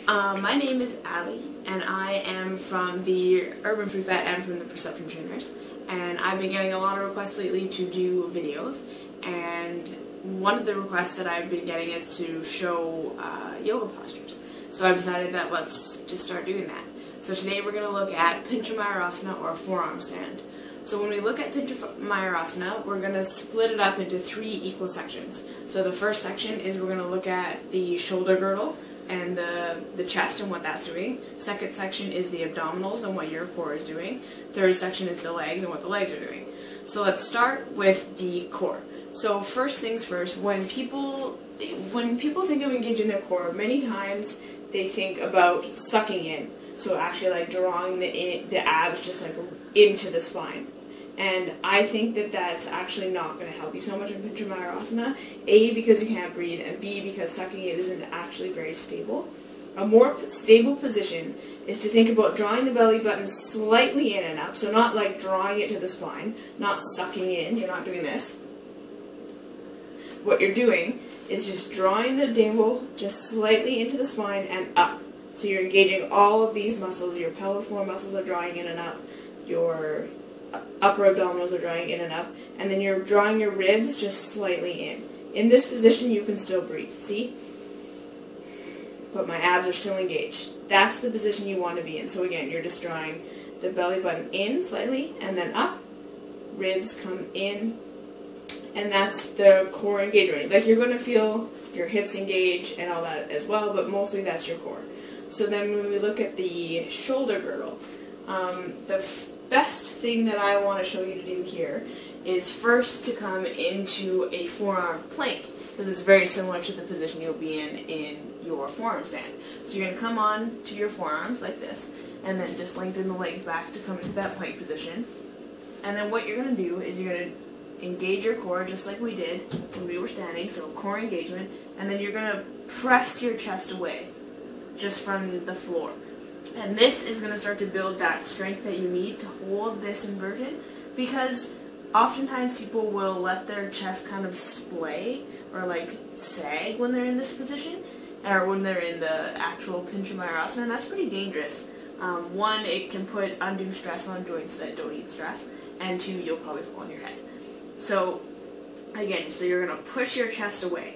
My name is Allie, and I am from the Urban Free Fat and from the Perception Trainers. And I've been getting a lot of requests lately to do videos, and one of the requests that I've been getting is to show yoga postures. So I've decided that let's just start doing that. So today we're going to look at Pincha Mayurasana, or forearm stand. So when we look at Pincha Mayurasana, we're going to split it up into 3 equal sections. So the first section is we're going to look at the shoulder girdle and the chest and what that's doing. Second section is the abdominals and what your core is doing. Third section is the legs and what the legs are doing. So let's start with the core. So first things first, when people think of engaging their core, many times they think about sucking in. So actually like drawing the abs just like into the spine. And I think that that's actually not going to help you so much in Pincha Mayurasana. A, because you can't breathe, and B, because sucking it isn't actually very stable. A more stable position is to think about drawing the belly button slightly in and up, so not like drawing it to the spine, not sucking in, you're not doing this. What you're doing is just drawing the navel just slightly into the spine and up. So you're engaging all of these muscles, your pelvic floor muscles are drawing in and up, your upper abdominals are drawing in and up, and then you're drawing your ribs just slightly in. In this position you can still breathe, see? But my abs are still engaged. That's the position you want to be in. So again, you're just drawing the belly button in slightly, and then up, ribs come in, and that's the core engagement. Like you're going to feel your hips engage and all that as well, but mostly that's your core. So then when we look at the shoulder girdle, the best thing that I want to show you to do here is first to come into a forearm plank, because it's very similar to the position you'll be in your forearm stand. So you're going to come on to your forearms like this, and then just lengthen the legs back to come into that plank position. And then what you're going to do is you're going to engage your core just like we did when we were standing, so core engagement, and then you're going to press your chest away just from the floor. And this is going to start to build that strength that you need to hold this inversion, because oftentimes people will let their chest kind of splay or like sag when they're in this position, or when they're in the actual Pincha Mayurasana, and that's pretty dangerous. One, it can put undue stress on joints that don't need stress, and 2, you'll probably fall on your head. So again, so you're going to push your chest away,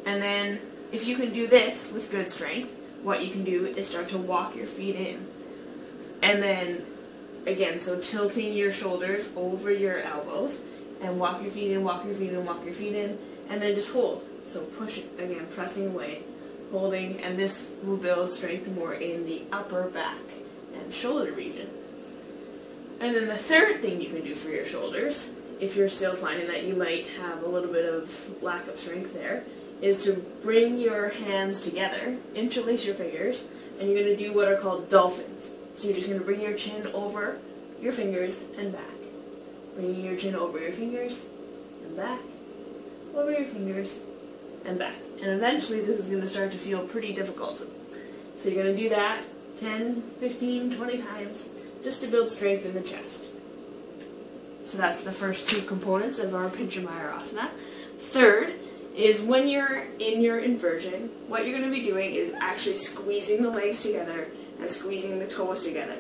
and then if you can do this with good strength, what you can do is start to walk your feet in. And then, again, so tilting your shoulders over your elbows, and walk your feet in, walk your feet in, walk your feet in, and then just hold. So push it, again, pressing away, holding, and this will build strength more in the upper back and shoulder region. And then the third thing you can do for your shoulders, if you're still finding that you might have a little bit of lack of strength there, is to bring your hands together, interlace your fingers, and you're going to do what are called dolphins. So you're just going to bring your chin over your fingers and back. Bringing your chin over your fingers and back, over your fingers and back. And eventually this is going to start to feel pretty difficult. So you're going to do that 10, 15, 20 times just to build strength in the chest. So that's the first 2 components of our Pincha Mayurasana. Third is when you're in your inversion, what you're going to be doing is actually squeezing the legs together and squeezing the toes together.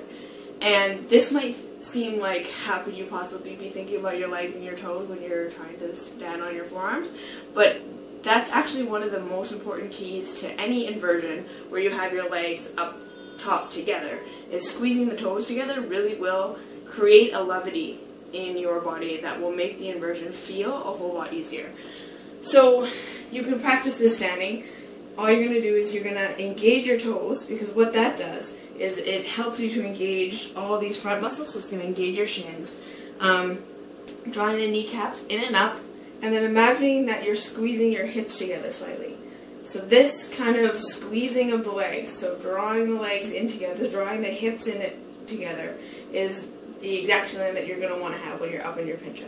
And this might seem like, how could you possibly be thinking about your legs and your toes when you're trying to stand on your forearms? But that's actually one of the most important keys to any inversion where you have your legs up top together, is squeezing the toes together really will create a levity in your body that will make the inversion feel a whole lot easier. So you can practice this standing. All you're going to do is you're going to engage your toes, because what that does is it helps you to engage all these front muscles, so it's going to engage your shins, drawing the kneecaps in and up, and then imagining that you're squeezing your hips together slightly. So this kind of squeezing of the legs, so drawing the legs in together, drawing the hips in it together, is the exact feeling that you're going to want to have when you're up in your Pincha.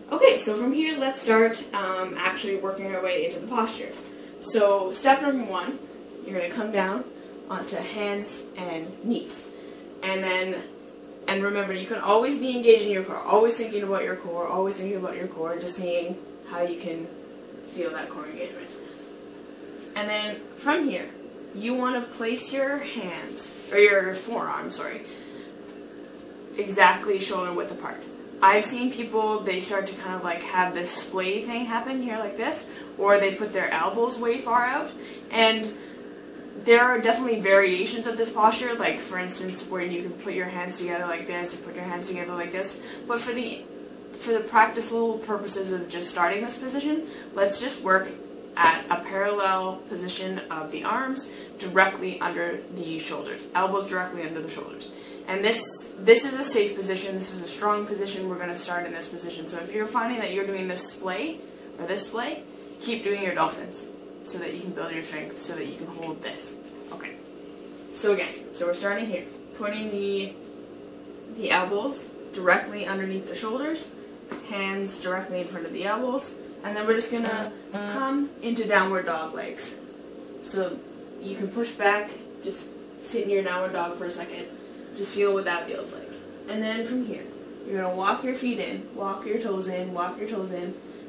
Okay, so from here, let's start actually working our way into the posture. So step number 1, you're going to come down onto hands and knees. And remember, you can always be engaging your core, always thinking about your core, always thinking about your core, just seeing how you can feel that core engagement. And then from here, you want to place your hands, or your forearm, exactly shoulder width apart. I've seen people, they start to kind of like have this splay thing happen here like this, or they put their elbows way far out, and there are definitely variations of this posture, like for instance where you can put your hands together like this, or put your hands together like this, but for the practical purposes of just starting this position, let's just work at a parallel position of the arms directly under the shoulders, elbows directly under the shoulders. And this is a safe position, this is a strong position, we're going to start in this position. So if you're finding that you're doing this splay, or this splay, keep doing your dolphins, so that you can build your strength, so that you can hold this. Okay, so again, we're starting here, putting the elbows directly underneath the shoulders, hands directly in front of the elbows, and then we're just going to come into downward dog legs. So you can push back, just sit in your downward dog for a second. Just feel what that feels like. And then from here, you're going to walk your feet in, walk your toes in,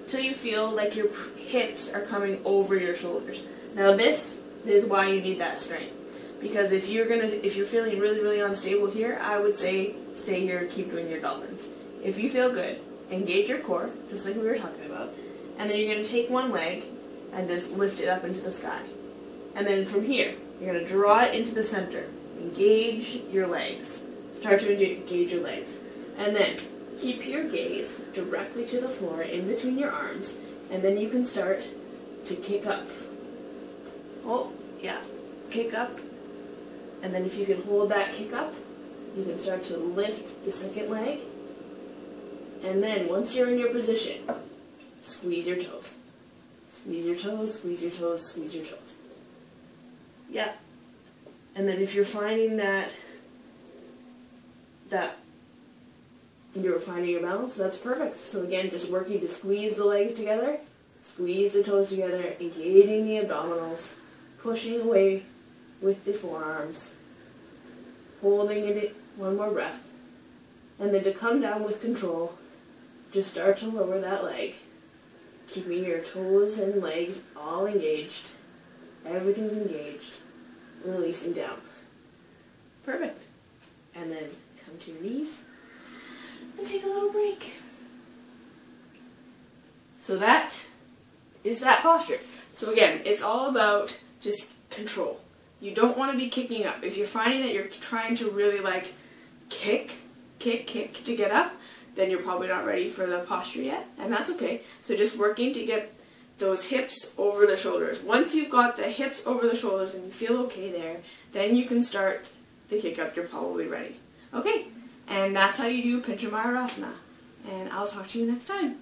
until you feel like your hips are coming over your shoulders. Now this is why you need that strength. Because if you're feeling really, really unstable here, I would say stay here, keep doing your dolphins. If you feel good, engage your core, just like we were talking about, and then you're going to take one leg and just lift it up into the sky. And then from here, you're going to draw it into the center. Engage your legs. Start to engage your legs. And then keep your gaze directly to the floor in between your arms, and then you can start to kick up. Oh, yeah. Kick up. And then if you can hold that kick up, you can start to lift the second leg. And then once you're in your position, squeeze your toes. Squeeze your toes, squeeze your toes, squeeze your toes. Yeah. And then if you're finding that you're finding your balance, that's perfect. So again, just working to squeeze the legs together, squeeze the toes together, engaging the abdominals, pushing away with the forearms, holding it one more breath. And then to come down with control, just start to lower that leg, keeping your toes and legs all engaged. Everything's engaged. Releasing down. Perfect. And then come to your knees and take a little break. So that is that posture. So again, it's all about just control. You don't want to be kicking up. If you're finding that you're trying to really like kick to get up, then you're probably not ready for the posture yet, and that's okay. So just working to get those hips over the shoulders. Once you've got the hips over the shoulders and you feel okay there, then you can start the kick up. You're probably ready. Okay, and that's how you do Pincha Mayurasana. And I'll talk to you next time.